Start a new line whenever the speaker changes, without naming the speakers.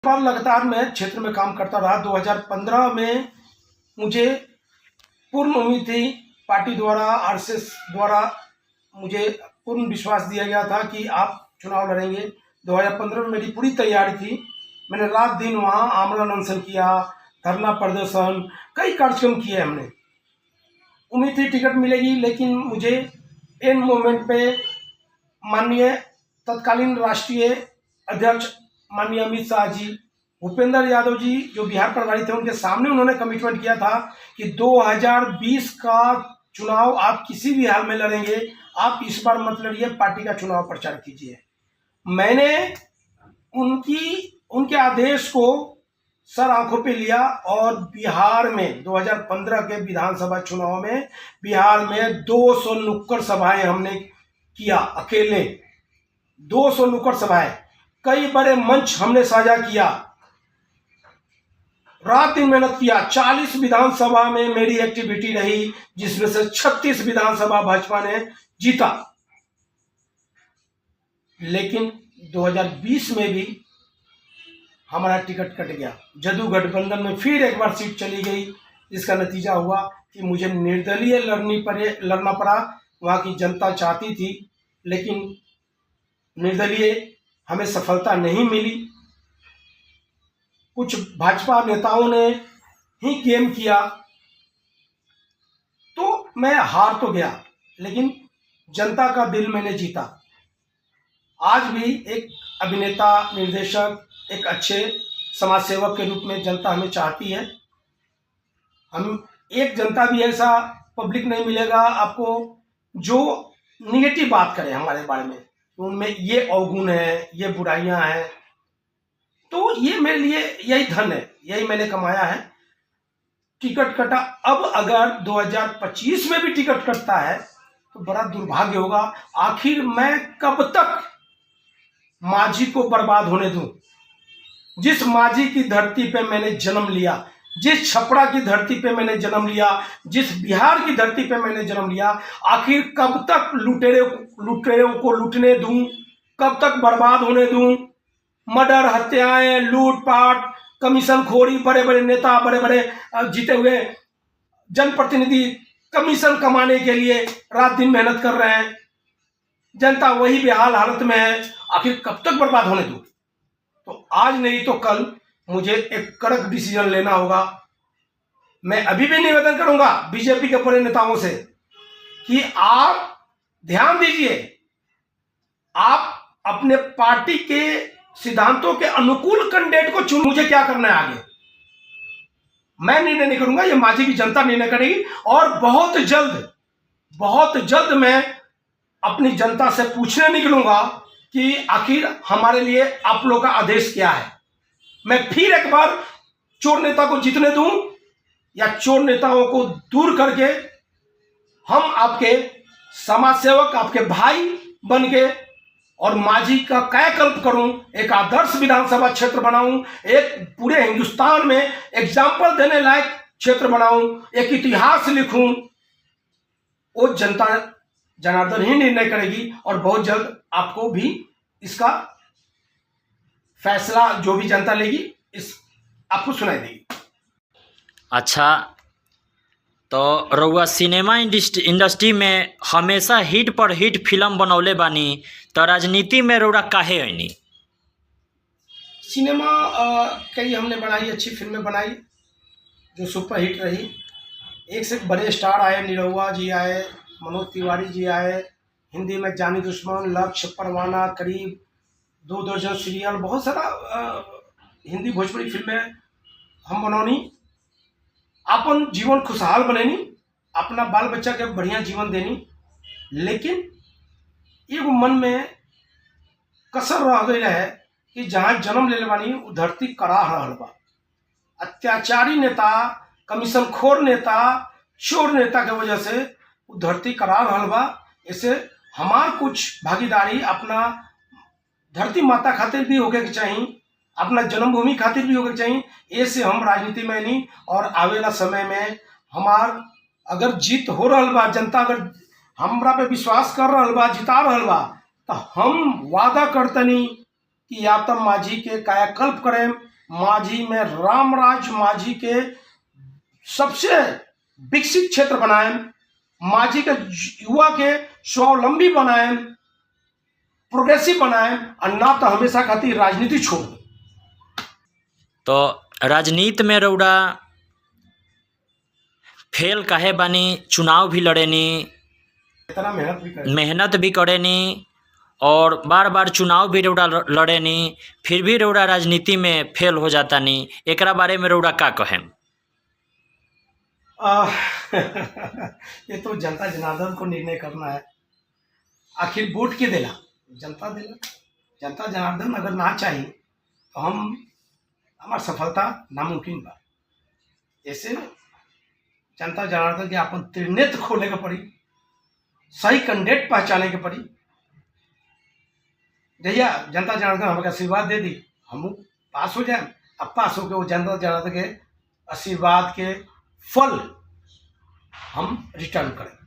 बार लगातार मैं क्षेत्र में काम करता रहा। 2015 में मुझे पूर्ण उम्मीद थी, पार्टी द्वारा, आरएसएस द्वारा मुझे पूर्ण विश्वास दिया गया था कि आप चुनाव लड़ेंगे। 2015 में मेरी पूरी तैयारी थी। मैंने रात दिन वहाँ आमरण अनशन किया, धरना प्रदर्शन, कई कार्यक्रम किए हमने। उम्मीद थी टिकट मिलेगी, लेकिन मुझे एंड मोमेंट पे माननीय तत्कालीन राष्ट्रीय अध्यक्ष माननीय अमित शाह जी, भूपेंद्र यादव जी जो बिहार प्रभारी थे, उनके सामने उन्होंने कमिटमेंट किया था कि 2020 का चुनाव आप किसी भी हाल में लड़ेंगे, आप इस बार मत लड़िए, पार्टी का चुनाव प्रचार कीजिए। मैंने उनके आदेश को सर आंखों पे लिया और बिहार में 2015 के विधानसभा चुनाव में बिहार में 200 नुक्कड़ सभाएं हमने किया। अकेले 200 नुक्कड़ सभाएं, कई बड़े मंच हमने साझा किया, रात दिन मेहनत किया। 40 विधानसभा में मेरी एक्टिविटी रही, जिसमें से 36 विधानसभा भाजपा ने जीता। लेकिन 2020 में भी हमारा टिकट कट गया। जदयू गठबंधन में फिर एक बार सीट चली गई, जिसका नतीजा हुआ कि मुझे निर्दलीय लड़ना पड़ा। वहां की जनता चाहती थी, लेकिन निर्दलीय हमें सफलता नहीं मिली। कुछ भाजपा नेताओं ने ही गेम किया, तो मैं हार तो गया, लेकिन जनता का दिल मैंने जीता। आज भी एक अभिनेता, निर्देशक, एक अच्छे समाज सेवक के रूप में जनता हमें चाहती है। हम एक जनता भी ऐसा पब्लिक नहीं मिलेगा आपको जो निगेटिव बात करे हमारे बारे में, उनमें ये अवगुण है, ये बुराइयां हैं। तो ये मेरे लिए यही धन है, यही मैंने कमाया है। टिकट कटा, अब अगर 2025 में भी टिकट कटता है तो बड़ा दुर्भाग्य होगा। आखिर मैं कब तक मांझी को बर्बाद होने दूं? जिस मांझी की धरती पे मैंने जन्म लिया, जिस छपरा की धरती पे मैंने जन्म लिया, जिस बिहार की धरती पे मैंने जन्म लिया, आखिर कब तक लुटेरों को लूटने दूं? कब तक बर्बाद होने दूं? मर्डर, हत्याएं, लूटपाट, कमीशन खोरी, बड़े बड़े नेता, बड़े बड़े जीते हुए जनप्रतिनिधि कमीशन कमाने के लिए रात दिन मेहनत कर रहे हैं। जनता वही बेहाल हालत में है। आखिर कब तक बर्बाद होने दूं? तो आज नहीं तो कल मुझे एक कड़क डिसीजन लेना होगा। मैं अभी भी निवेदन करूंगा बीजेपी के बड़े नेताओं से कि आप ध्यान दीजिए, आप अपने पार्टी के सिद्धांतों के अनुकूल कैंडिडेट को चुन। मुझे क्या करना है आगे मैं निर्णय नहीं करूंगा, ये मांझी की जनता निर्णय करेगी। और बहुत जल्द मैं अपनी जनता से पूछने निकलूंगा कि आखिर हमारे लिए आप लोगों का आदेश क्या है। मैं फिर एक बार चोर नेता को जीतने दूं या चोर नेताओं को दूर करके हम आपके समाज सेवक, आपके भाई बन के और मांझी का कायाकल्प करूं, एक आदर्श विधानसभा क्षेत्र बनाऊं, एक पूरे हिंदुस्तान में एग्जाम्पल देने लायक क्षेत्र बनाऊं, एक इतिहास लिखूं। वो जनता जनार्दन ही निर्णय करेगी और बहुत जल्द आपको भी इसका फैसला, जो भी जनता लेगी, इस आपको सुनाई देगी।
अच्छा, तो रउआ सिनेमा इंडस्ट्री में हमेशा हिट पर हिट फिल्म बनौले बानी, तो राजनीति में रउआ काहे आईनी?
सिनेमा कई हमने बनाई, अच्छी फिल्में बनाई जो सुपर हिट रही। एक से एक बड़े स्टार आए, निरहुआ जी आए, मनोज तिवारी जी आए, हिंदी में जानी दुश्मन, लक्ष्य, परवाना, करीब 2 दर्जन सीरियल, बहुत सारा हिंदी भोजपुरी फिल्में हम बनौनी। अपन जीवन खुशहाल बनेनी, अपना बाल बच्चा के बढ़िया जीवन देनी। लेकिन एगो मन में कसर रह गई है कि जहाँ जन्म ले बानी वो धरती करा रहल बा। अत्याचारी नेता, कमीशन खोर नेता, चोर नेता के वजह से वो धरती करा रहल बा। इसे हमार कुछ भागीदारी अपना धरती माता खातिर भी होके चाहिए, अपना जन्मभूमि खातिर भी होके चाहिए। ऐसे हम राजनीति में नहीं, और आवेला समय में हमार अगर जीत हो रहल बा, जनता अगर हमरा पे विश्वास कर रहल बा, जिता रहल बा, तो हम वादा करतनी कि या तो मांझी के कायाकल्प करें, माझी में रामराज माझी के सबसे विकसित क्षेत्र बनाए, माझी के युवा के स्वावलंबी बनाए, प्रोग्रेसिव बनाए, और ना तो हमेशा खातिर राजनीति छोड़।
तो राजनीति में रउरा फेल काहे बानी? चुनाव भी लड़ेनी,
इतना
मेहनत भी करेनी, और बार बार चुनाव भी रउरा लड़ेनी, फिर भी रउरा राजनीति में फेल हो जाता नी। एकरा बारे में रउरा का कहें?
ये तो जनता जनार्दन को निर्णय करना है। आखिर वोट के देला जनता देला। जनता जनार्दन अगर ना चाहिए तो हमार सफलता नामुमकिन बा। ऐसे जनता जनार्दन के अपन त्रिनेत्र खोले के पड़ी, सही कैंडिडेट पहचाने के पड़ी। जहिया जनता जनार्दन हमके आशीर्वाद दे दी, हम पास हो जाए। अब पास होकर वो जनता जनार्दन के आशीर्वाद के फल हम रिटर्न करें।